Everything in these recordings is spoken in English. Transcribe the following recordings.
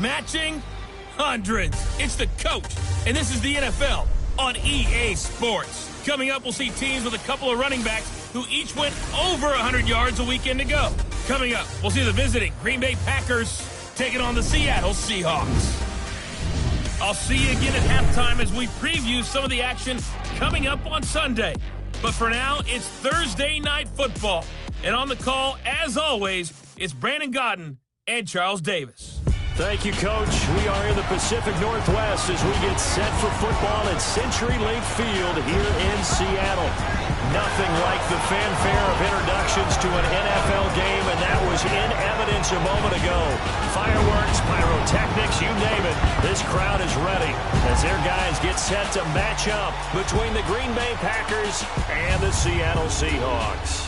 matching hundreds. It's the coach, and this is the NFL on EA Sports. Coming up, we'll see teams with a couple of running backs who each went over 100 yards a weekend ago. Coming up, we'll see the visiting Green Bay Packers taking on the Seattle Seahawks. I'll see you again at halftime as we preview some of the action coming up on Sunday. But for now, it's Thursday Night Football. And on the call, as always, it's Brandon Godden and Charles Davis. Thank you, Coach. We are in the Pacific Northwest as we get set for football at Century Link Field here in Seattle. Nothing like the fanfare of introductions to an NFL game, and that was in evidence a moment ago. Fireworks, pyrotechnics, you name it. This crowd is ready as their guys get set to match up between the Green Bay Packers and the Seattle Seahawks.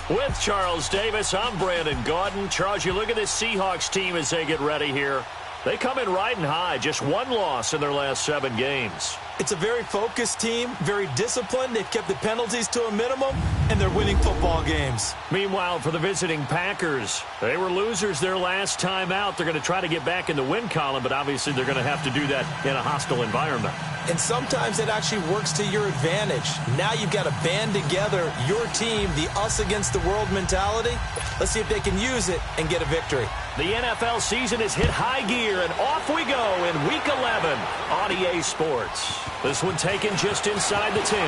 With Charles Davis, I'm Brandon Gaudin. Charles, you look at this Seahawks team as they get ready here. They come in riding high, just one loss in their last 7 games. It's a very focused team, very disciplined. They've kept the penalties to a minimum, and they're winning football games. Meanwhile, for the visiting Packers, they were losers their last time out. They're going to try to get back in the win column, but obviously they're going to have to do that in a hostile environment. And sometimes it actually works to your advantage. Now you've got to band together your team, the us against the world mentality. Let's see if they can use it and get a victory. The NFL season has hit high gear, and off we go in Week 11 on EA Sports. This one taken just inside the 10.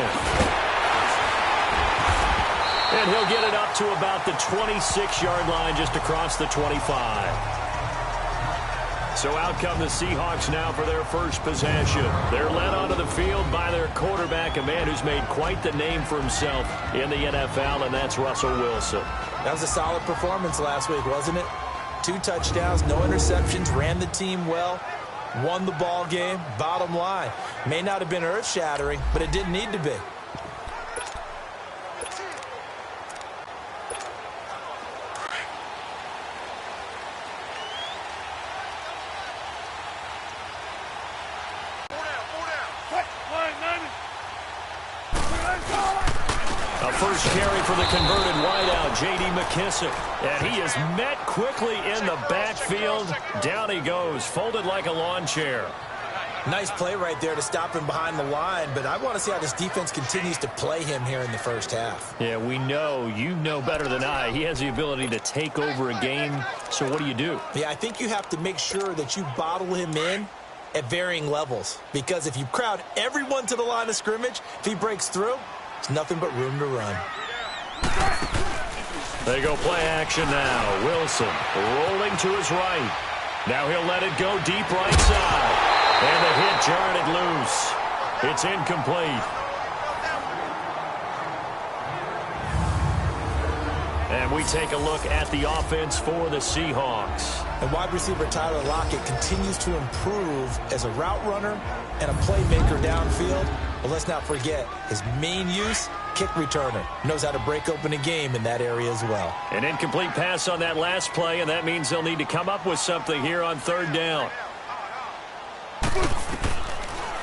And he'll get it up to about the 26-yard line, just across the 25. So out come the Seahawks now for their first possession. They're led onto the field by their quarterback, a man who's made quite the name for himself in the NFL, and that's Russell Wilson. That was a solid performance last week, wasn't it? 2 touchdowns, no interceptions, ran the team well, won the ball game. Bottom line, may not have been earth-shattering, but it didn't need to be. First carry for the converted wideout, J.D. McKissick. And he is met quickly in the backfield. Down he goes, folded like a lawn chair. Nice play right there to stop him behind the line, but I want to see how this defense continues to play him here in the first half. Yeah, we know, you know better than I, he has the ability to take over a game. So what do? Yeah, I think you have to make sure that you bottle him in at varying levels, because if you crowd everyone to the line of scrimmage, if he breaks through, it's nothing but room to run. They go play action now. Wilson rolling to his right. Now he'll let it go deep right side. And the hit jarred it loose. It's incomplete. And we take a look at the offense for the Seahawks. And wide receiver Tyler Lockett continues to improve as a route runner and a playmaker downfield. But let's not forget his main use, kick returner. Knows how to break open a game in that area as well. An incomplete pass on that last play, and that means they'll need to come up with something here on 3rd down.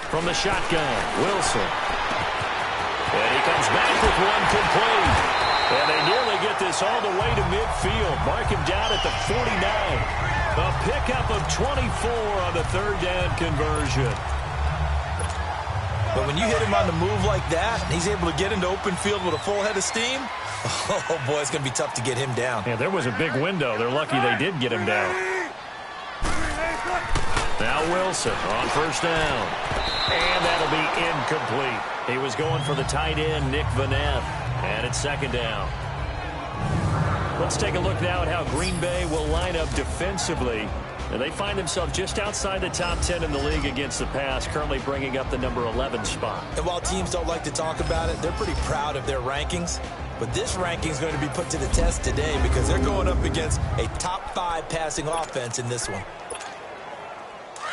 From the shotgun, Wilson. And he comes back with one complete. And they nearly get this all the way to midfield. Mark him down at the 49. A pickup of 24 on the 3rd down conversion. But when you hit him on the move like that, and he's able to get into open field with a full head of steam, oh, boy, it's going to be tough to get him down. Yeah, there was a big window. They're lucky they did get him down. Now Wilson on 1st down. And that'll be incomplete. He was going for the tight end, Nick Vanette. And it's 2nd down. Let's take a look now at how Green Bay will line up defensively. And they find themselves just outside the top 10 in the league against the pass, currently bringing up the number 11 spot. And while teams don't like to talk about it, they're pretty proud of their rankings. But this ranking is going to be put to the test today because they're going up against a top 5 passing offense in this one.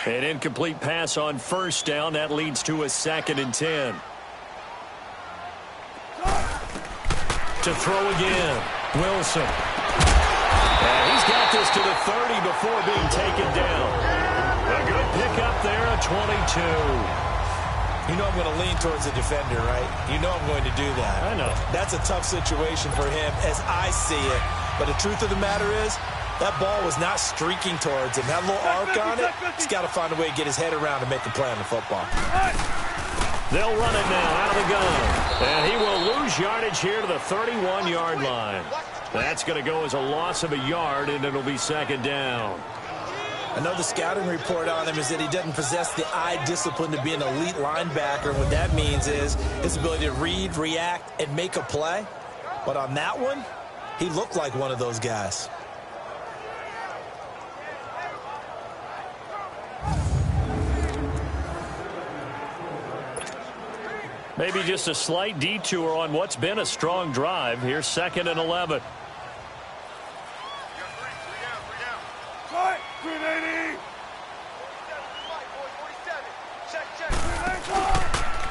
An incomplete pass on 1st down. That leads to a 2nd and 10. To throw again, Wilson. And he's got this to the 30 before being taken down. A good pickup there, a 22. You know I'm going to lean towards the defender, right? You know I'm going to do that. I know. That's a tough situation for him as I see it. But the truth of the matter is, That ball was not streaking towards him. That little arc on it, he's got to find a way to get his head around and make a play on the football. They'll run it now out of the gun. And he will lose yardage here to the 31-yard line. That's going to go as a loss of a yard, and it'll be second down. I know the scouting report on him is that he doesn't possess the eye discipline to be an elite linebacker. And what that means is his ability to read, react, and make a play. But on that one, he looked like one of those guys. Maybe just a slight detour on what's been a strong drive. Here's 2nd and 11.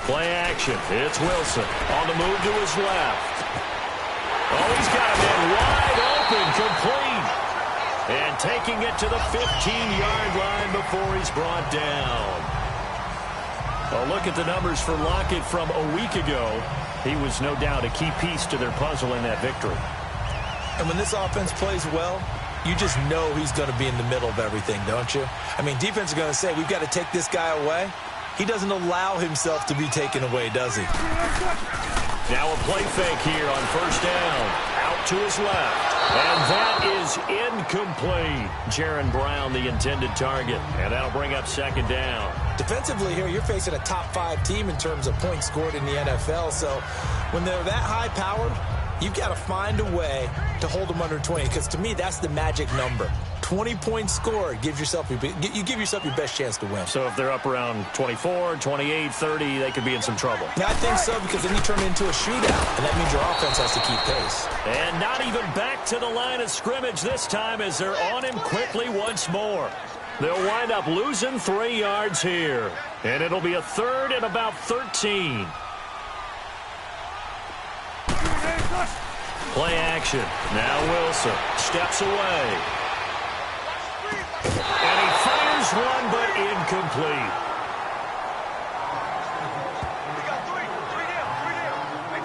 Play action. It's Wilson on the move to his left. Oh, he's got a man wide open, complete. And taking it to the 15-yard line before he's brought down. Well, look at the numbers for Lockett from a week ago. He was no doubt a key piece to their puzzle in that victory. And when this offense plays well, you just know he's going to be in the middle of everything, don't you? I mean, defense is going to say, we've got to take this guy away. He doesn't allow himself to be taken away, does he? Now a play fake here on first down. Out to his left. And that is incomplete. Jaron Brown, the intended target. And that'll bring up second down. Defensively here, you're facing a top-5 team in terms of points scored in the NFL. So when they're that high-powered, you've got to find a way to hold them under 20. Because to me, that's the magic number. 20 points scored, you give yourself your best chance to win. So if they're up around 24, 28, 30, they could be in some trouble. Yeah, I think so, because then you turn it into a shootout, and that means your offense has to keep pace. And not even back to the line of scrimmage this time as they're on him quickly once more. They'll wind up losing 3 yards here. And it'll be a 3rd and about 13. Play action. Now Wilson steps away. And he fires one, but incomplete.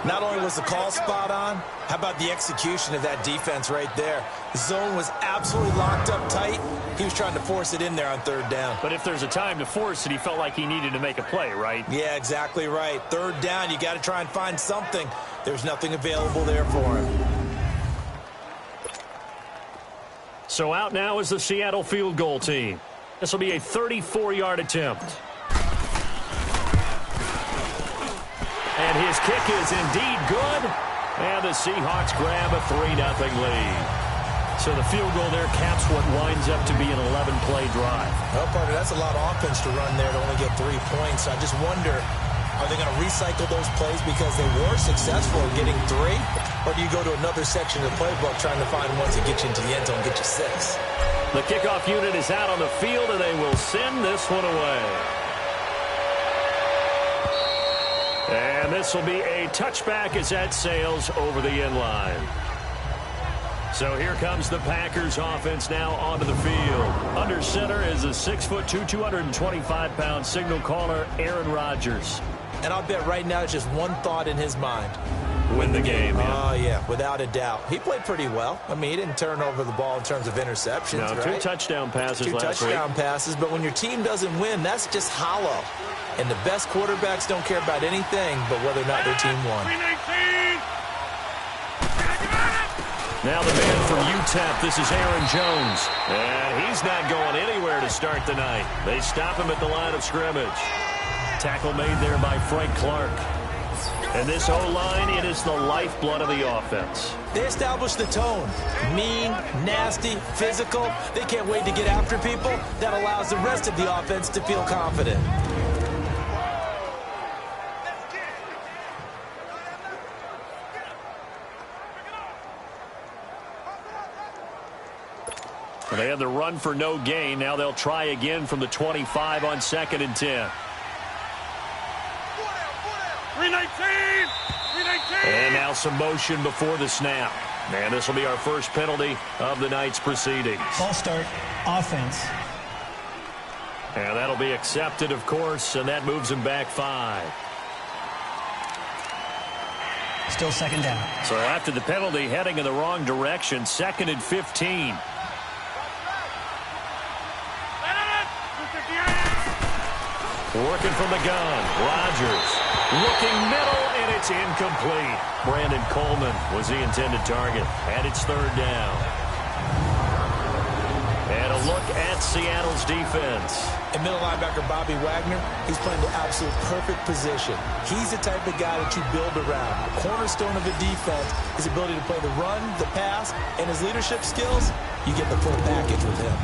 Not only was the call spot on, how about the execution of that defense right there? The zone was absolutely locked up tight. He was trying to force it in there on 3rd down. But if there's a time to force it, he felt like he needed to make a play, right? Yeah, exactly right. 3rd down, you got to try and find something. There's nothing available there for him. So out now is the Seattle field goal team. This will be a 34-yard attempt. And his kick is indeed good. And the Seahawks grab a 3-0 lead. So the field goal there caps what winds up to be an 11-play drive. Well, partner, that's a lot of offense to run there to only get 3 points. I just wonder, are they going to recycle those plays because they were successful in getting 3? Or do you go to another section of the playbook trying to find ones that get you into the end zone and get you 6? The kickoff unit is out on the field, and they will send this one away. And this will be a touchback as that sails over the end line. So here comes the Packers offense now onto the field. Under center is a 6'2", 225-pound signal caller, Aaron Rodgers. And I'll bet right now it's just one thought in his mind. Win the game, yeah. Oh, yeah, without a doubt. He played pretty well. I mean, he didn't turn over the ball in terms of interceptions, no, right? 2 touchdown passes last week. 2 touchdown passes, but when your team doesn't win, that's just hollow. And the best quarterbacks don't care about anything but whether or not their team won. Now the man from UTEP, this is Aaron Jones. And he's not going anywhere to start the night. They stop him at the line of scrimmage. Tackle made there by Frank Clark. And this O-line, it is the lifeblood of the offense. They establish the tone. Mean, nasty, physical. They can't wait to get after people. That allows the rest of the offense to feel confident. They had the run for no gain. Now they'll try again from the 25 on 2nd and 10. 319! And now some motion before the snap. And this will be our first penalty of the night's proceedings. Ball start, offense. And that'll be accepted, of course, and that moves him back 5. Still 2nd down. So after the penalty, heading in the wrong direction, 2nd and 15. Working from the gun. Rodgers looking middle, and it's incomplete. Brandon Coleman was the intended target, and it's third down. And a look at Seattle's defense. And middle linebacker Bobby Wagner, he's playing the absolute perfect position. He's the type of guy that you build around. The cornerstone of a defense, his ability to play the run, the pass, and his leadership skills. You get the full package with him.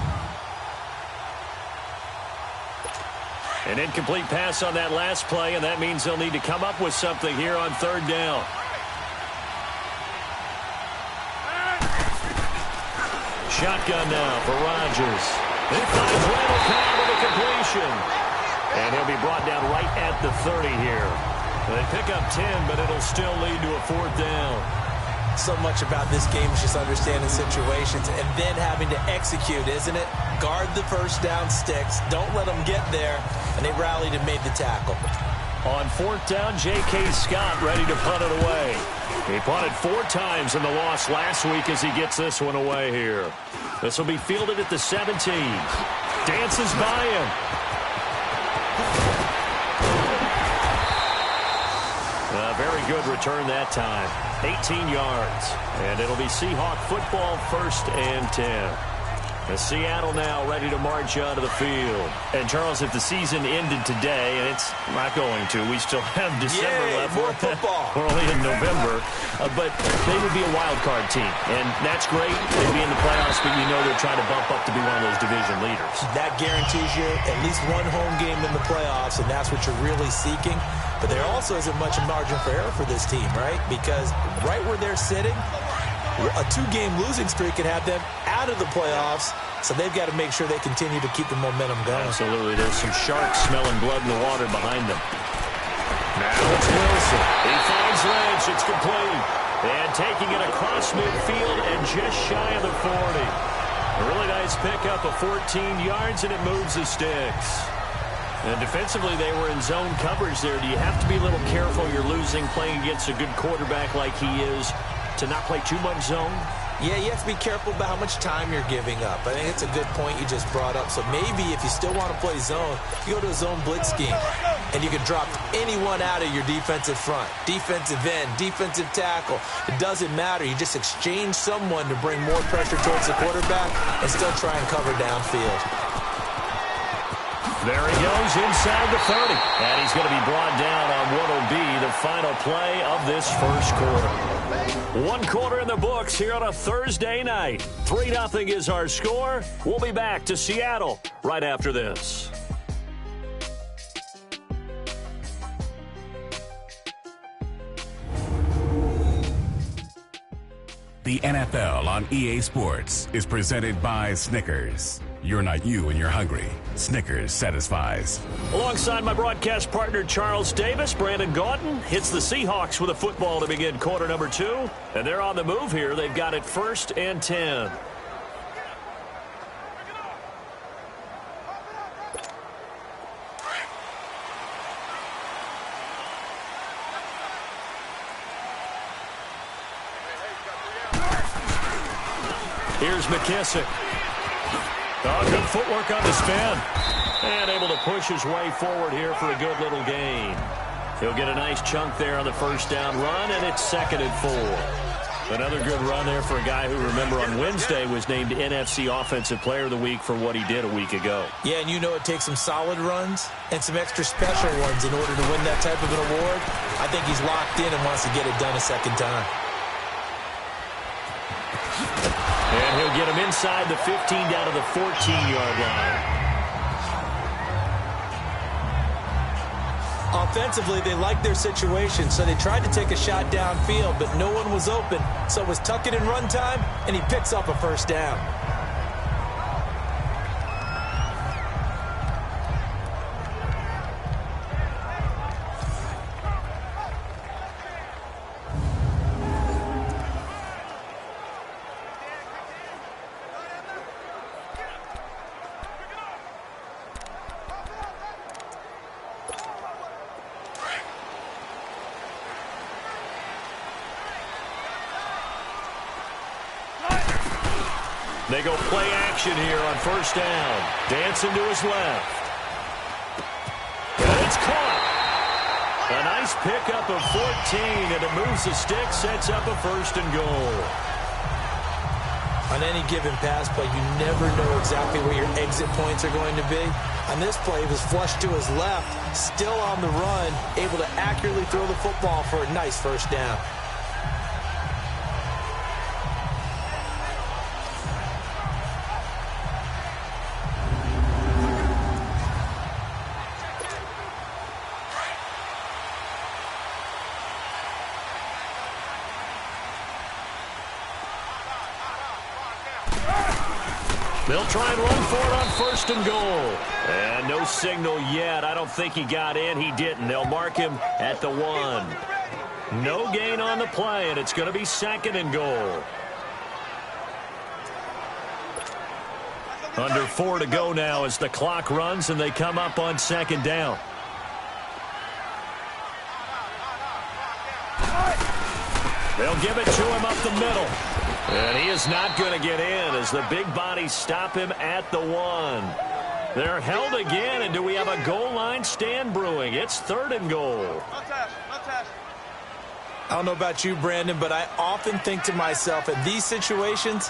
An incomplete pass on that last play, and that means they'll need to come up with something here on third down. Shotgun now for Rodgers. He finds Randall Cobb with a completion. And he'll be brought down right at the 30 here. They pick up 10, but it'll still lead to a fourth down. So much about this game is just understanding situations and then having to execute, isn't it? Guard the first down sticks. Don't let them get there. And they rallied and made the tackle. On fourth down, J.K. Scott ready to punt it away. He punted 4 times in the loss last week as he gets this one away here. This will be fielded at the 17. Dances by him. A very good return that time. 18 yards. And it'll be Seahawk football, 1st and 10. The Seattle now ready to march out of the field. And, Charles, if the season ended today, and it's not going to, we still have December left. More football. We're only in November. But they would be a wild card team. And that's great. They'd be in the playoffs, but you know they're trying to bump up to be one of those division leaders. That guarantees you at least one home game in the playoffs, and that's what you're really seeking. But there also isn't much margin for error for this team, right? Because right where they're sitting, a 2-game losing streak could have them out of the playoffs, so they've got to make sure they continue to keep the momentum going. Absolutely. There's some sharks smelling blood in the water behind them. Now it's Wilson. He finds Lynch. It's complete. And taking it across midfield and just shy of the 40. A really nice pickup of 14 yards, and it moves the sticks. And defensively, they were in zone coverage there. Do you have to be a little careful? You're losing playing against a good quarterback like he is to not play too much zone? Yeah, you have to be careful about how much time you're giving up. I think it's a good point you just brought up. So maybe if you still want to play zone, you go to a zone blitz scheme. And you can drop anyone out of your defensive front. Defensive end, defensive tackle. It doesn't matter. You just exchange someone to bring more pressure towards the quarterback and still try and cover downfield. There he goes inside the 30. And he's going to be brought down on what will be the final play of this first quarter. 1 quarter in the books here on a Thursday night. 3-0 is our score. We'll be back to Seattle right after this. The NFL on EA Sports is presented by Snickers. You're not you when you're hungry. Snickers satisfies. Alongside my broadcast partner, Charles Davis, Brandon Gaudin hits the Seahawks with a football to begin quarter number 2. And they're on the move here. They've got it 1st and 10. Here's McKissick. Oh, good footwork on the spin. And able to push his way forward here for a good little gain. He'll get a nice chunk there on the first down run, and it's 2nd and 4. Another good run there for a guy who, remember, on Wednesday was named NFC Offensive Player of the Week for what he did a week ago. Yeah, and you know it takes some solid runs and some extra special ones in order to win that type of an award. I think he's locked in and wants to get it done a second time. And he'll get him inside the 15 down to the 14-yard line. Offensively, they liked their situation, so they tried to take a shot downfield, but no one was open. So it was tuck it in run time, and he picks up a first down. They go play action here on first down. Dancing to his left. It's caught. A nice pickup of 14, and it moves the stick, sets up a 1st and goal. On any given pass play, you never know exactly where your exit points are going to be. On this play, he was flushed to his left, still on the run, able to accurately throw the football for a nice 1st down. They'll try and run for it on 1st and goal. And no signal yet. I don't think he got in. He didn't. They'll mark him at the 1. No gain on the play, and it's going to be 2nd and goal. Under 4 to go now as the clock runs, and they come up on 2nd down. They'll give it to him up the middle. And he is not going to get in as the big bodies stop him at the 1. They're held again, and do we have a goal line stand brewing? It's 3rd and goal. I don't know about you, Brandon, but I often think to myself, in these situations,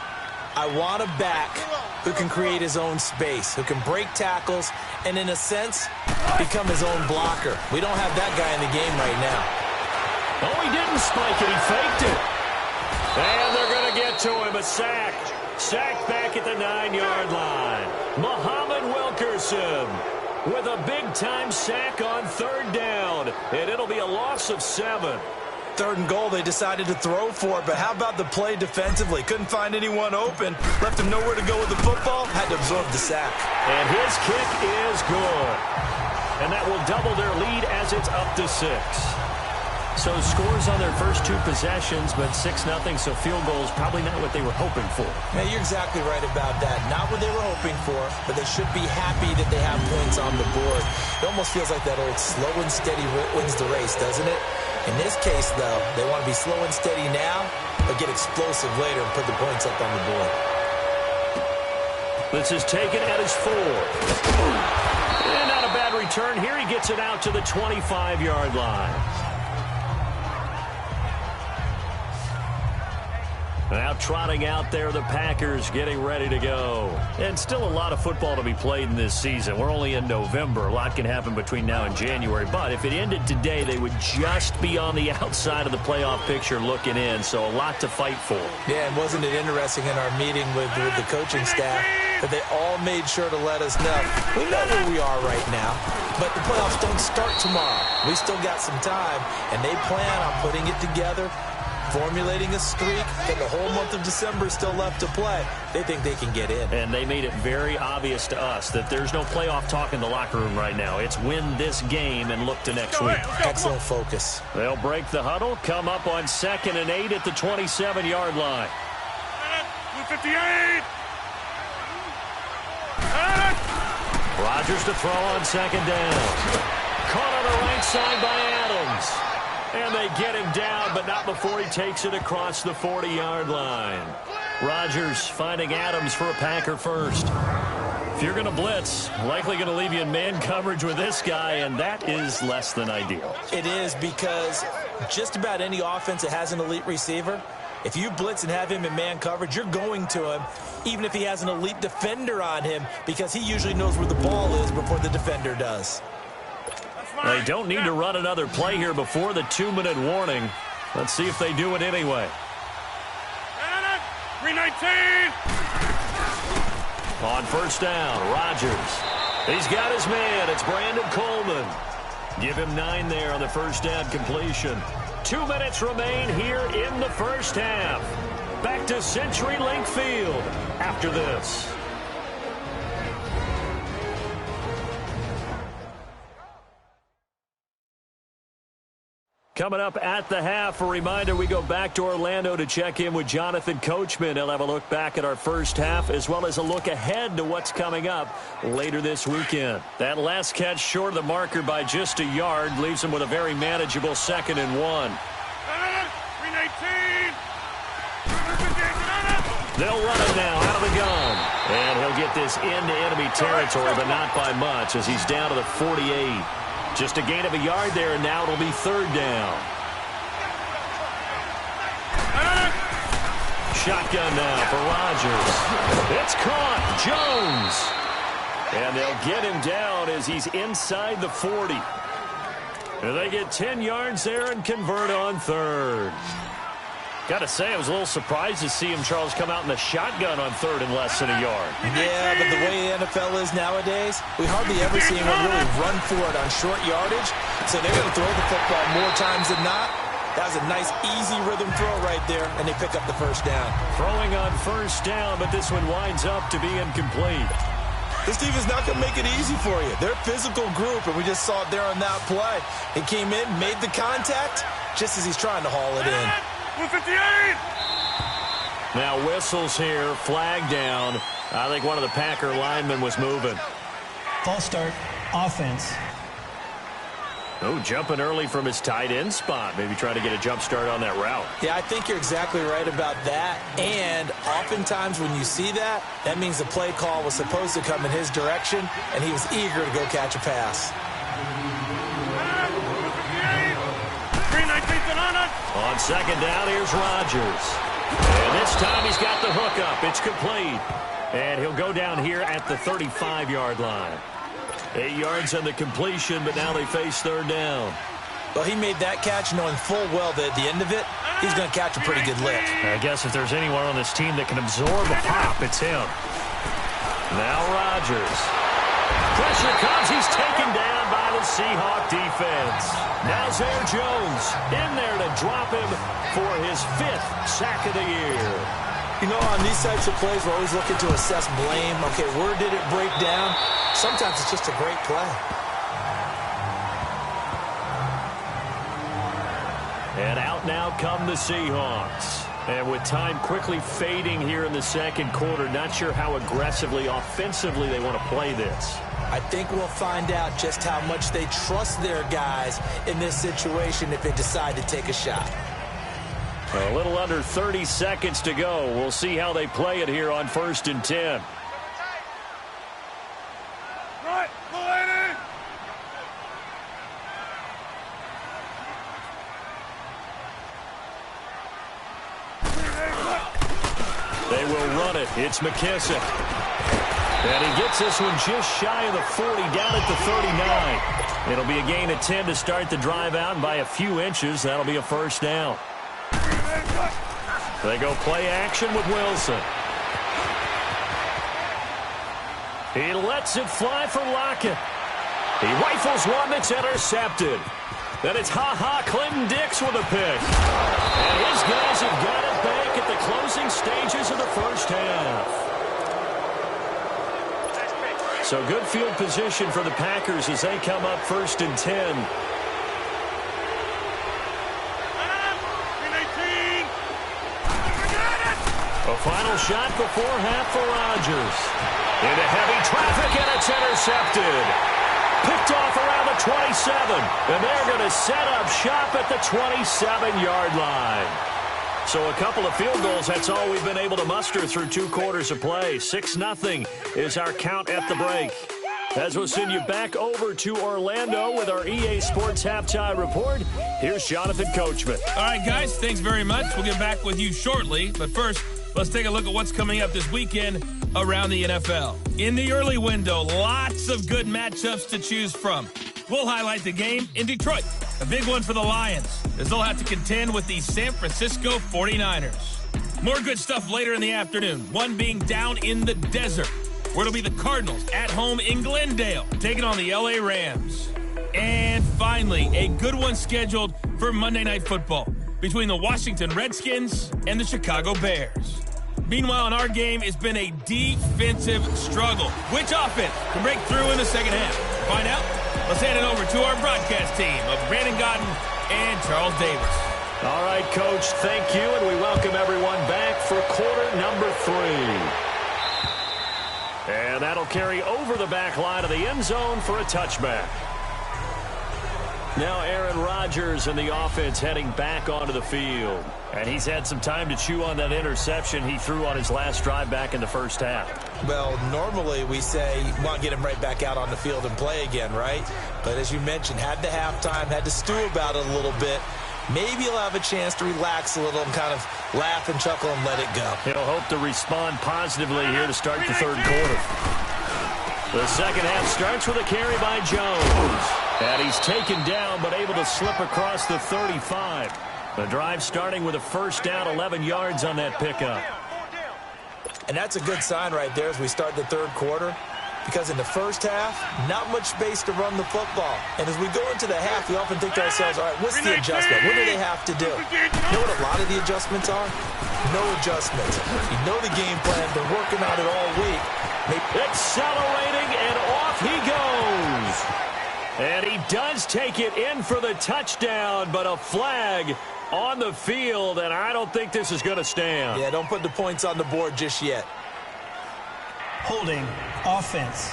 I want a back who can create his own space, who can break tackles, and in a sense, become his own blocker. We don't have that guy in the game right now. Oh, he didn't spike it. He faked it. And they're going to get to him. A sack. Sacked back at the 9-yard line. Muhammad Wilkerson with a big-time sack on 3rd down. And it'll be a loss of 7. 3rd and goal, they decided to throw for it, but how about the play defensively? Couldn't find anyone open. Left him nowhere to go with the football. Had to absorb the sack. And his kick is good. And that will double their lead as it's up to 6. So scores on their first 2 possessions, but 6-0, so field goals probably not what they were hoping for. Yeah, you're exactly right about that. Not what they were hoping for, but they should be happy that they have points on the board. It almost feels like that old slow and steady wins the race, doesn't it? In this case, though, they want to be slow and steady now, but get explosive later and put the points up on the board. This is taken at his 4. And not a bad return. Here he gets it out to the 25-yard line. Now trotting out there, the Packers getting ready to go. And still a lot of football to be played in this season. We're only in November. A lot can happen between now and January. But if it ended today, they would just be on the outside of the playoff picture looking in. So a lot to fight for. Yeah, and wasn't it interesting in our meeting with the coaching staff that they all made sure to let us know. We know where we are right now, but the playoffs don't start tomorrow. We still got some time, and they plan on putting it together, formulating a streak, and the whole month of December is still left to play. They think they can get in. And they made it very obvious to us that there's no playoff talk in the locker room right now. It's win this game and look to next week. Excellent focus. They'll break the huddle, come up on 2nd and 8 at the 27-yard line. 58. Rodgers to throw on 2nd down. Caught on the right side by Adams. And they get him down, but not before he takes it across the 40-yard line. Rodgers finding Adams for a Packer first. If you're going to blitz, likely going to leave you in man coverage with this guy, and that is less than ideal. It is, because just about any offense that has an elite receiver, if you blitz and have him in man coverage, you're going to him, even if he has an elite defender on him, because he usually knows where the ball is before the defender does. They don't need to run another play here before the 2-minute warning. Let's see if they do it anyway. 319. On 1st down, Rodgers. He's got his man. It's Brandon Coleman. Give him 9 there on the 1st down completion. 2 minutes remain here in the first half. Back to CenturyLink Field after this. Coming up at the half, a reminder, we go back to Orlando to check in with Jonathan Coachman. He'll have a look back at our first half as well as a look ahead to what's coming up later this weekend. That last catch short of the marker by just a yard leaves him with a very manageable 2nd and 1. 319. They'll run it now out of the gun. And he'll get this into enemy territory, but not by much as he's down to the 48. Just a gain of a yard there, and now it'll be third down. Shotgun now for Rodgers. It's caught. Jones. And they'll get him down as he's inside the 40. And they get 10 yards there and convert on third. Got to say, I was a little surprised to see him, Charles, come out in the shotgun on third and less than a yard. Yeah, but the way the NFL is nowadays, we hardly ever see anyone really run for it on short yardage. So they're going to throw the football more times than not. That was a nice, easy rhythm throw right there, and they pick up the first down. Throwing on first down, but this one winds up to be incomplete. This defense is not going to make it easy for you. They're a physical group, and we just saw it there on that play. He came in, made the contact, just as he's trying to haul it in. 158! Now whistles here, flag down. I think one of the Packer linemen was moving. False start, offense. Oh, jumping early from his tight end spot. Maybe trying to get a jump start on that route. Yeah, I think you're exactly right about that. And oftentimes when you see that, that means the play call was supposed to come in his direction, and he was eager to go catch a pass. On second down, here's Rodgers. And this time he's got the hook up. It's complete. And he'll go down here at the 35-yard line. 8 yards on the completion, but now they face third down. Well, he made that catch knowing full well that at the end of it, he's going to catch a pretty good lick. I guess if there's anyone on this team that can absorb a pop, it's him. Now Rodgers. Pressure comes. He's taken down by the Seahawk defense. Now Zay Jones in there to drop him for his 5th sack of the year. You know, on these types of plays, we're always looking to assess blame. Okay, where did it break down? Sometimes it's just a great play. And out now come the Seahawks. And with time quickly fading here in the second quarter, not sure how aggressively, offensively they want to play this. I think we'll find out just how much they trust their guys in this situation if they decide to take a shot. A little under 30 seconds to go. We'll see how they play it here on 1st and 10. Right, lady! They will run it. It's McKissick. And he gets this one just shy of the 40, down at the 39. It'll be a gain of 10 to start the drive out, and by a few inches, that'll be a first down. They go play action with Wilson. He lets it fly for Lockett. He rifles one that's intercepted. Then it's Clinton Dix with a pick. And his guys have got it back at the closing stages of the first half. So good field position for the Packers as they come up 1st and 10. A final shot before half for Rodgers. Into heavy traffic, and it's intercepted. Picked off around the 27. And they're going to set up shop at the 27-yard line. So a couple of field goals, that's all we've been able to muster through 2 quarters of play. 6-0 is our count at the break. As we'll send you back over to Orlando with our EA Sports Halftime Report, here's Jonathan Coachman. All right, guys, thanks very much. We'll get back with you shortly. But first, let's take a look at what's coming up this weekend around the NFL. In the early window, lots of good matchups to choose from. We'll highlight the game in Detroit, a big one for the Lions, as they'll have to contend with the San Francisco 49ers. More good stuff later in the afternoon, one being down in the desert, where it'll be the Cardinals at home in Glendale, taking on the LA Rams. And finally, a good one scheduled for Monday Night Football between the Washington Redskins and the Chicago Bears. Meanwhile, in our game, it's been a defensive struggle. Which offense can break through in the second half? To find out, let's hand it over to our broadcast team of Brandon Godden and Charles Davis. All right, Coach, thank you, and we welcome everyone back for quarter number 3. And that'll carry over the back line of the end zone for a touchback. Now Aaron Rodgers and the offense heading back onto the field. And he's had some time to chew on that interception he threw on his last drive back in the first half. Well, normally we say, well, get him right back out on the field and play again, right? But as you mentioned, had the halftime, had to stew about it a little bit. Maybe he'll have a chance to relax a little and kind of laugh and chuckle and let it go. He'll hope to respond positively here to start the third quarter. The second half starts with a carry by Jones. And he's taken down but able to slip across the 35. The drive starting with a first down, 11 yards on that pickup. And that's a good sign right there as we start the third quarter. Because in the first half, not much space to run the football. And as we go into the half, we often think to ourselves, all right, what's the adjustment? What do they have to do? You know what a lot of the adjustments are? No adjustments. You know the game plan. Been working on it all week. Accelerating, and off he goes. And he does take it in for the touchdown, but a flag on the field, and I don't think this is going to stand. Yeah, don't put the points on the board just yet. Holding offense.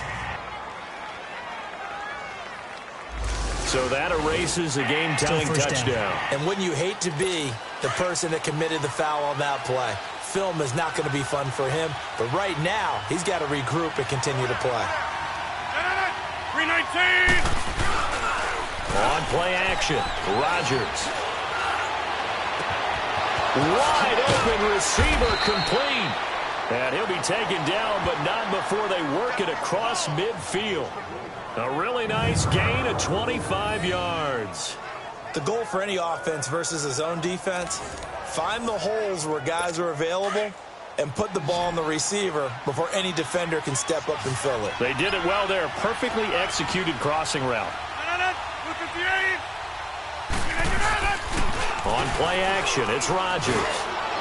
So that erases a game-tying touchdown. And wouldn't you hate to be the person that committed the foul on that play? Film is not going to be fun for him, but right now, he's got to regroup and continue to play. 319! On play action, Rodgers. Wide open receiver complete. And he'll be taken down, but not before they work it across midfield. A really nice gain of 25 yards. The goal for any offense versus his own defense, find the holes where guys are available and put the ball on the receiver before any defender can step up and fill it. They did it well there. Perfectly executed crossing route. On play action, it's Rodgers.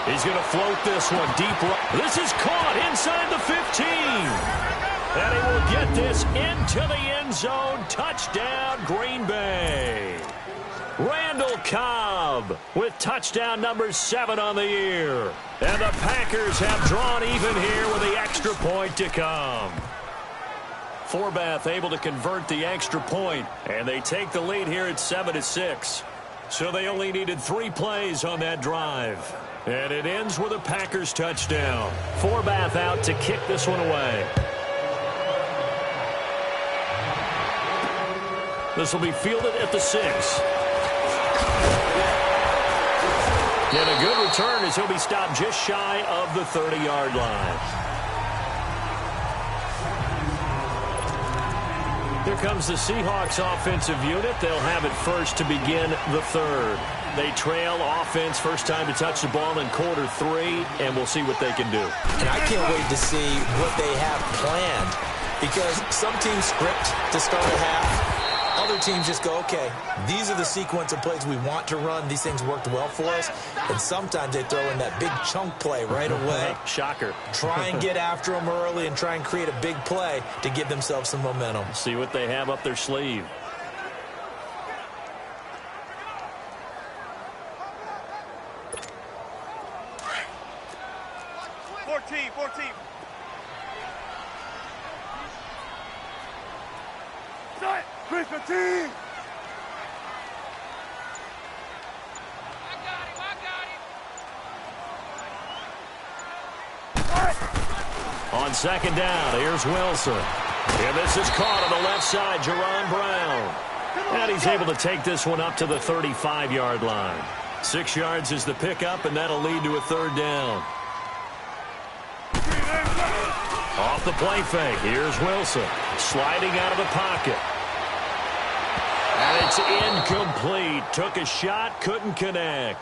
He's going to float this one deep right. This is caught inside the 15. And he will get this into the end zone. Touchdown, Green Bay. Randall Cobb with touchdown number 7 on the year. And the Packers have drawn even here with the extra point to come. Forbath able to convert the extra point, and they take the lead here at 7-6. So they only needed 3 plays on that drive. And it ends with a Packers touchdown. Forbath out to kick this one away. This will be fielded at the 6. And a good return as he'll be stopped just shy of the 30-yard line. Here comes the Seahawks offensive unit. They'll have it first to begin the third. They trail offense first time to touch the ball in quarter 3, and we'll see what they can do. And I can't wait to see what they have planned, because some teams script to start a half. Other teams just go, okay, these are the sequence of plays we want to run. These things worked well for us. And sometimes they throw in that big chunk play right away. Shocker. Try and get after them early and try and create a big play to give themselves some momentum. See what they have up their sleeve. On second down, here's Wilson. And this is caught on the left side, Jerron Brown. And he's able to take this one up to the 35-yard line. 6 yards is the pickup, and that'll lead to a third down. Off the play fake, here's Wilson. Sliding out of the pocket. And it's incomplete. Took a shot, couldn't connect.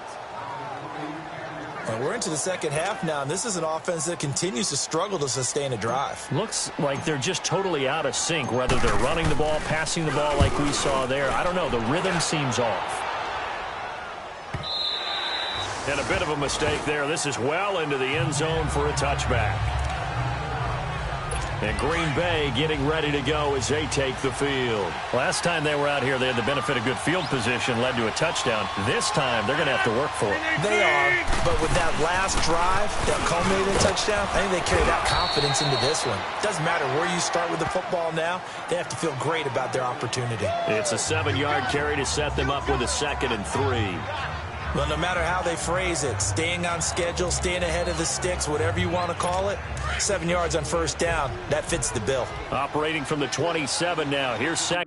And we're into the second half now, and this is an offense that continues to struggle to sustain a drive. Looks like they're just totally out of sync, whether they're running the ball, passing the ball like we saw there. I don't know. The rhythm seems off. And a bit of a mistake there. This is well into the end zone for a touchback. And Green Bay getting ready to go as they take the field. Last time they were out here, they had the benefit of good field position, led to a touchdown. This time, they're going to have to work for it. They are, but with that last drive that culminated in touchdown, I think they carry that confidence into this one. Doesn't matter where you start with the football now, they have to feel great about their opportunity. It's a 7-yard carry to set them up with a 2nd and 3. Well, no matter how they phrase it, staying on schedule, staying ahead of the sticks, whatever you want to call it, 7 yards on first down, that fits the bill. Operating from the 27 now. Here's 2nd.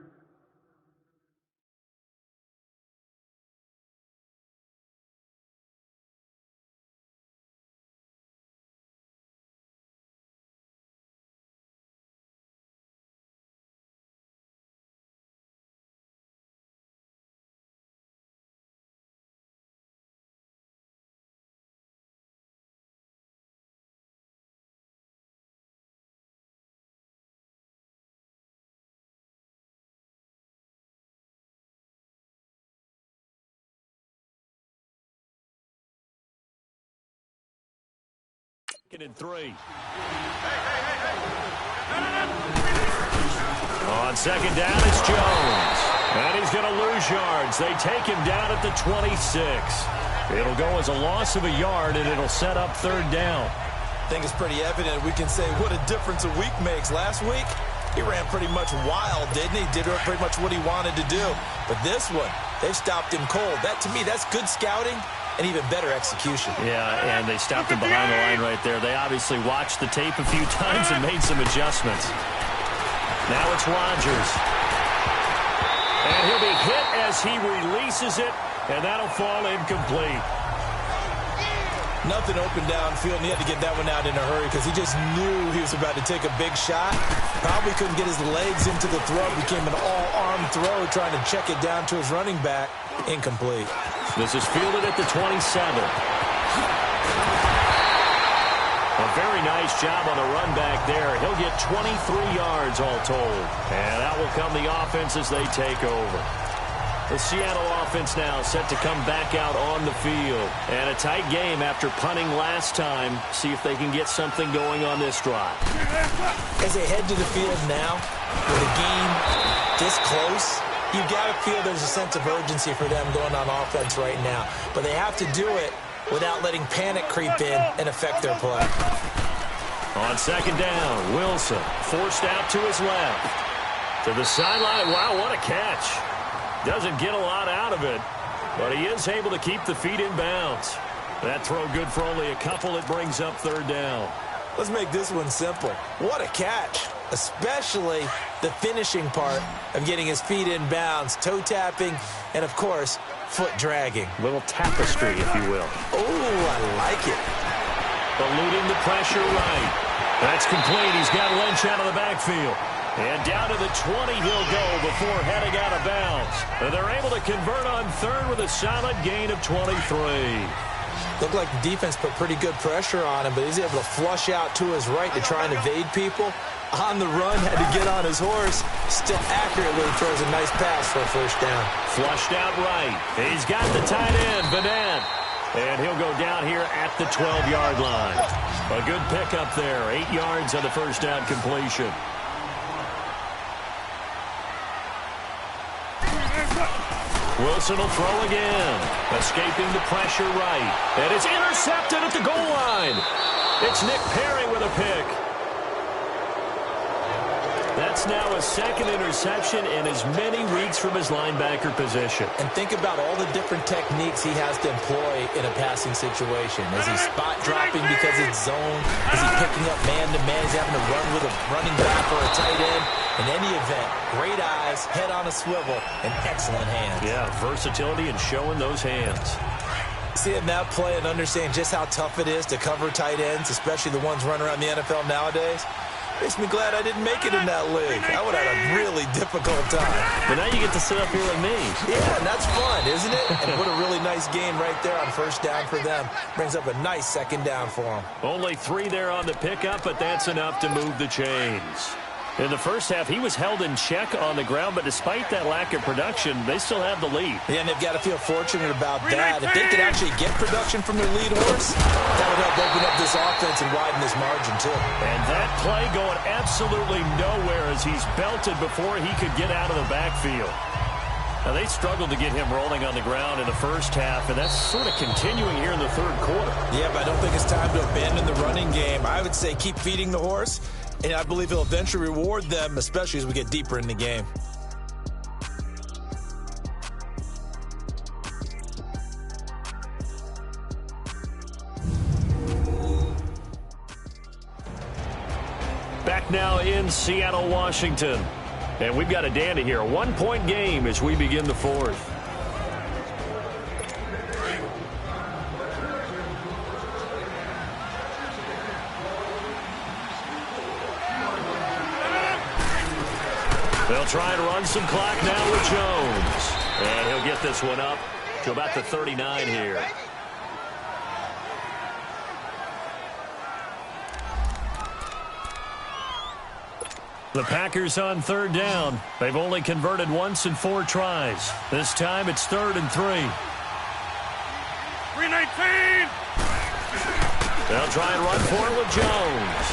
And 3. On 2nd down, it's Jones. And he's going to lose yards. They take him down at the 26. It'll go as a loss of a yard, and it'll set up 3rd down. I think it's pretty evident. We can say what a difference a week makes. Last week, he ran pretty much wild, didn't he? Did pretty much what he wanted to do. But this one, they've stopped him cold. That, to me, that's good scouting. And even better execution. Yeah, and they stopped him behind the line right there. They obviously watched the tape a few times and made some adjustments. Now it's Rodgers. And he'll be hit as he releases it, and that'll fall incomplete. Nothing open downfield, and he had to get that one out in a hurry because he just knew he was about to take a big shot. Probably couldn't get his legs into the throw. Became an all-arm throw, trying to check it down to his running back. Incomplete. This is fielded at the 27. A very nice job on the run back there. He'll get 23 yards all told. And that will come the offense as they take over. The Seattle offense now set to come back out on the field. And a tight game after punting last time. See if they can get something going on this drive. As they head to the field now, with a game this close, you've got to feel there's a sense of urgency for them going on offense right now. But they have to do it without letting panic creep in and affect their play. On 2nd down, Wilson forced out to his left. To the sideline. Wow, what a catch. Doesn't get a lot out of it, but he is able to keep the feet in bounds. That throw good for only a couple. It brings up 3rd down. Let's make this one simple. What a catch, especially the finishing part of getting his feet in bounds, toe tapping, and, of course, foot dragging. Little tapestry, if you will. Oh, I like it. Eluding the pressure right. That's complete. He's got Lynch out of the backfield. And down to the 20 he'll go before heading out of bounds. And they're able to convert on 3rd with a solid gain of 23. Looked like the defense put pretty good pressure on him, but he's able to flush out to his right to try and evade people. On the run, had to get on his horse. Still accurately throws a nice pass for a 1st down. Flushed out right. He's got the tight end, Vanette. And he'll go down here at the 12-yard line. A good pickup there. 8 yards on the 1st down completion. Wilson will throw again. Escaping the pressure right. And it's intercepted at the goal line. It's Nick Perry with a pick. That's now a 2nd interception in as many weeks from his linebacker position. And think about all the different techniques he has to employ in a passing situation. Is he spot dropping because it's zone? Is he picking up man-to-man? Is he having to run with a running back or a tight end? In any event, great eyes, head on a swivel, and excellent hands. Yeah, versatility and showing those hands. Seeing that play and understanding just how tough it is to cover tight ends, especially the ones running around the NFL nowadays, makes me glad I didn't make it in that league. I would have had a really difficult time. But now you get to sit up here with me. Yeah, and that's fun, isn't it? And what a really nice game right there on 1st down for them. Brings up a nice 2nd down for them. Only 3 there on the pickup, but that's enough to move the chains. In the first half, he was held in check on the ground, but despite that lack of production, they still have the lead. Yeah, and they've got to feel fortunate about that. If they could actually get production from their lead horse, that would help open up this offense defense and widen this margin, too. And that play going absolutely nowhere as he's belted before he could get out of the backfield. Now, they struggled to get him rolling on the ground in the first half, and that's sort of continuing here in the third quarter. Yeah, but I don't think it's time to abandon the running game. I would say keep feeding the horse, and I believe he'll eventually reward them, especially as we get deeper in the game. Back now in Seattle, Washington. And we've got a dandy here. A one-point game as we begin the fourth. They'll try and run some clock now with Jones. And he'll get this one up to about the 39 here. The Packers on third down. They've only converted once in 4 tries. This time it's 3rd and 3. 319. They'll try and run for it with Jones.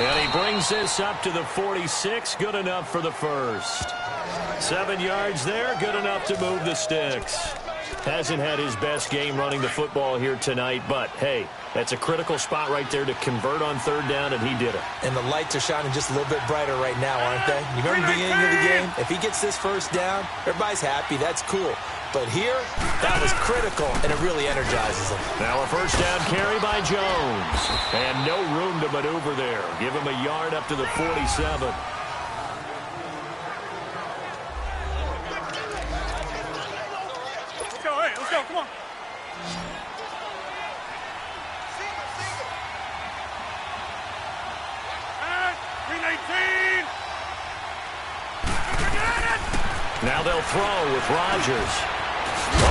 And he brings this up to the 46. Good enough for the first. 7 yards there. Good enough to move the sticks. Hasn't had his best game running the football here tonight, but hey, that's a critical spot right there to convert on third down, and he did it. And the lights are shining just a little bit brighter right now, aren't they? You remember the beginning of the game? If he gets this first down, everybody's happy. That's cool. But here, that was critical, and it really energizes him. Now a first down carry by Jones. And no room to maneuver there. Give him a yard up to the 47. Let's go, come on. Now they'll throw with Rodgers.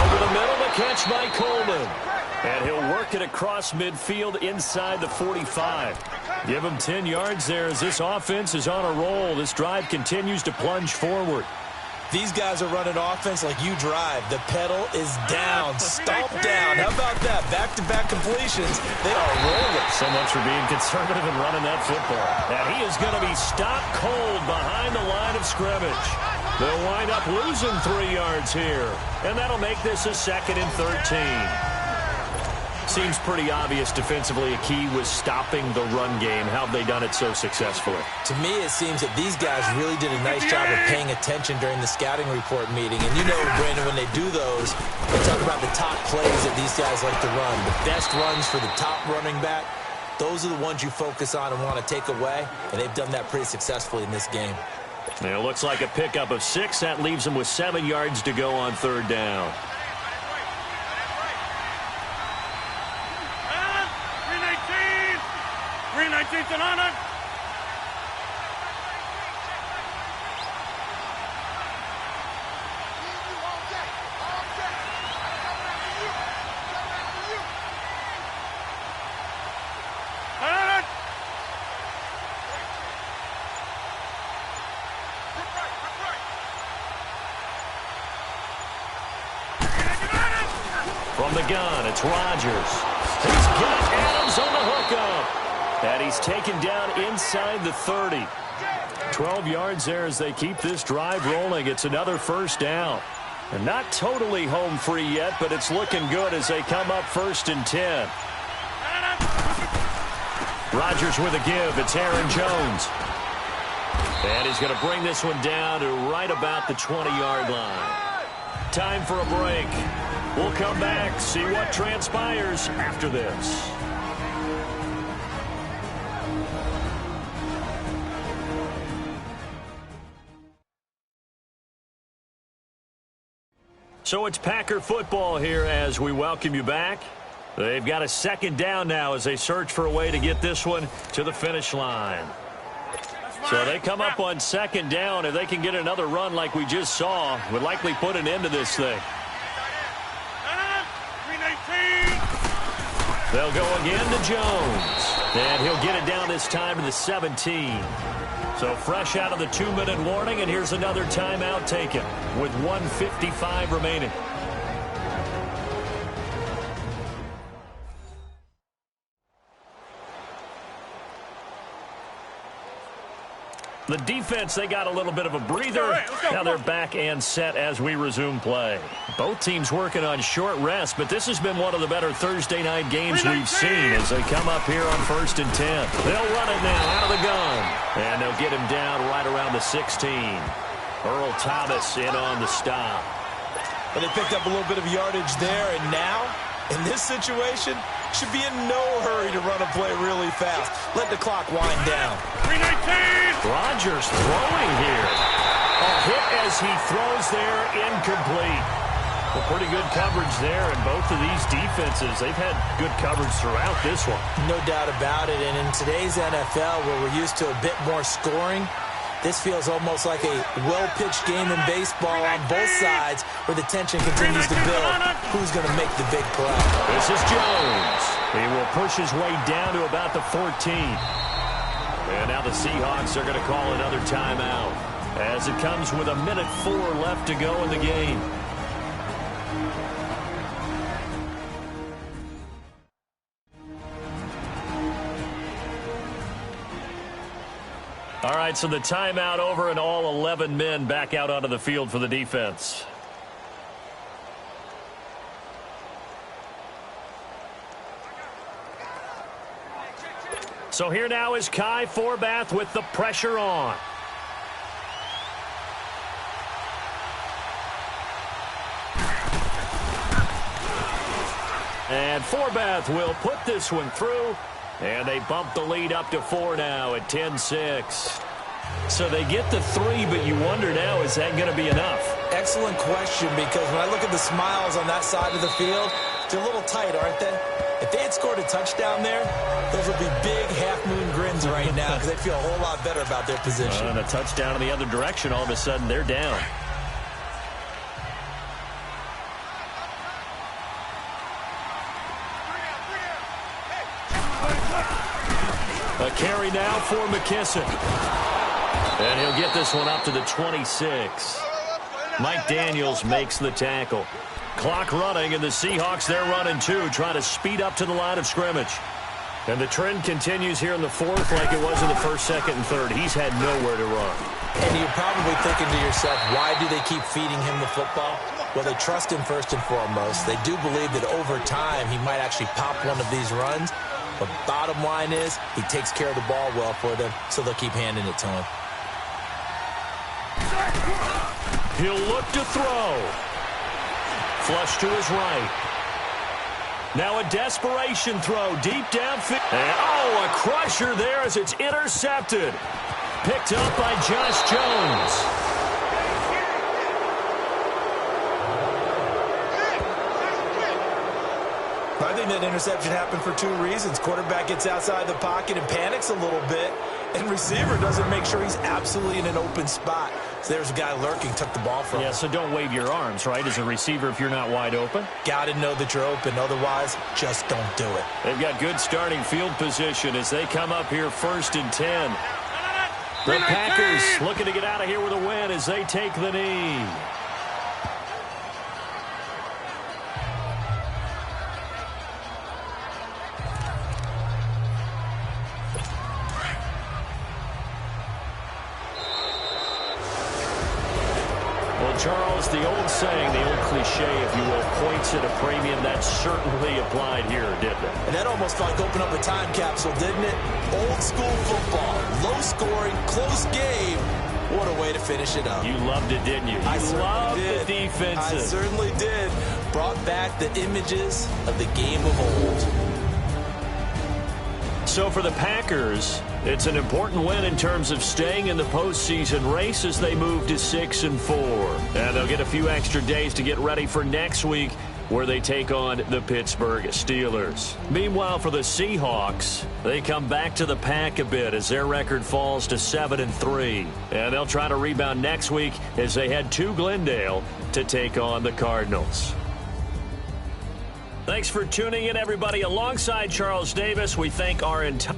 Over the middle, the catch by Coleman. And he'll work it across midfield inside the 45. Give him 10 yards there as this offense is on a roll. This drive continues to plunge forward. These guys are running offense like you drive. The pedal is down, stomp down. How about that? Back-to-back completions. They are rolling. So much for being conservative and running that football. And he is going to be stopped cold behind the line of scrimmage. They'll wind up losing 3 yards here. And that'll make this a 2nd and 13. Seems pretty obvious defensively a key was stopping the run game. How have they done it so successfully? To me, it seems that these guys really did a nice job of paying attention during the scouting report meeting. And you know, Brandon, when they do those, they talk about the top plays that these guys like to run. The best runs for the top running back, those are the ones you focus on and want to take away. And they've done that pretty successfully in this game. Now, it looks like a pickup of 6. That leaves them with 7 yards to go on third down. 319 to 900. From the gun, it's Rodgers. He's got Adams on the hookup. And he's taken down inside the 30. 12 yards there as they keep this drive rolling. It's another first down. And not totally home free yet, but it's looking good as they come up 1st and 10. Rodgers with a give. It's Aaron Jones. And he's going to bring this one down to right about the 20-yard line. Time for a break. We'll come back, see what transpires after this. So it's Packer football here as we welcome you back. They've got a 2nd down now as they search for a way to get this one to the finish line. So they come up on 2nd down. If they can get another run like we just saw, would likely put an end to this thing. They'll go again to Jones. And he'll get it down this time to the 17. So fresh out of the 2-minute warning, and here's another timeout taken with 1:55 remaining. The defense, they got a little bit of a breather. Now they're back and set as we resume play. Both teams working on short rest, but this has been one of the better Thursday night games we've seen as they come up here on 1st and 10. They'll run it now out of the gun, and they'll get him down right around the 16. Earl Thomas in on the stop. But they picked up a little bit of yardage there, and now, in this situation, should be in no hurry to run a play really fast. Let the clock wind down. 319! Rodgers throwing here. A hit as he throws there, incomplete. Well, pretty good coverage there, and both of these defenses, they've had good coverage throughout this one. No doubt about it, and in today's NFL, where we're used to a bit more scoring, this feels almost like a well-pitched game in baseball on both sides where the tension continues to build. Who's going to make the big play? This is Jones. He will push his way down to about the 14. And now the Seahawks are going to call another timeout as it comes with 1:04 left to go in the game. All right, so the timeout over and all 11 men back out onto the field for the defense. So here now is Kai Forbath with the pressure on. And Forbath will put this one through. And they bump the lead up to 4 now at 10-6. So they get the 3, but you wonder now, is that going to be enough? Excellent question, because when I look at the smiles on that side of the field, they're a little tight, aren't they? If they had scored a touchdown there, those would be big half-moon grins right now because they feel a whole lot better about their position. And a touchdown in the other direction, all of a sudden they're down. A carry now for McKissick. And he'll get this one up to the 26. Mike Daniels makes the tackle. Clock running, and the Seahawks, they're running too, trying to speed up to the line of scrimmage. And the trend continues here in the 4th like it was in the 1st, 2nd, and 3rd. He's had nowhere to run. And you're probably thinking to yourself, why do they keep feeding him the football? Well, they trust him first and foremost. They do believe that over time he might actually pop one of these runs. But bottom line is, he takes care of the ball well for them, so they'll keep handing it to him. He'll look to throw. Flush to his right. Now a desperation throw deep downfield. And a crusher there as it's intercepted. Picked up by Josh Jones. I think that interception happened for 2 reasons. Quarterback gets outside the pocket and panics a little bit, and receiver doesn't make sure he's absolutely in an open spot. So there's a guy lurking, took the ball from him. Yeah, so don't wave your arms, right, as a receiver if you're not wide open. Got to know that you're open. Otherwise, just don't do it. They've got good starting field position as they come up here 1st and 10. The Packers looking to get out of here with a win as they take the knee. Charles, the old saying, the old cliche, if you will, points at a premium, that certainly applied here, didn't it? And that almost felt like open up a time capsule, didn't it? Old school football, low scoring, close game. What a way to finish it up. You loved it, didn't you? You loved the defenses. I certainly did. Brought back the images of the game of old. So for the Packers, it's an important win in terms of staying in the postseason race as they move to 6-4. And they'll get a few extra days to get ready for next week where they take on the Pittsburgh Steelers. Meanwhile, for the Seahawks, they come back to the pack a bit as their record falls to 7-3. And they'll try to rebound next week as they head to Glendale to take on the Cardinals. Thanks for tuning in, everybody. Alongside Charles Davis, we thank our entire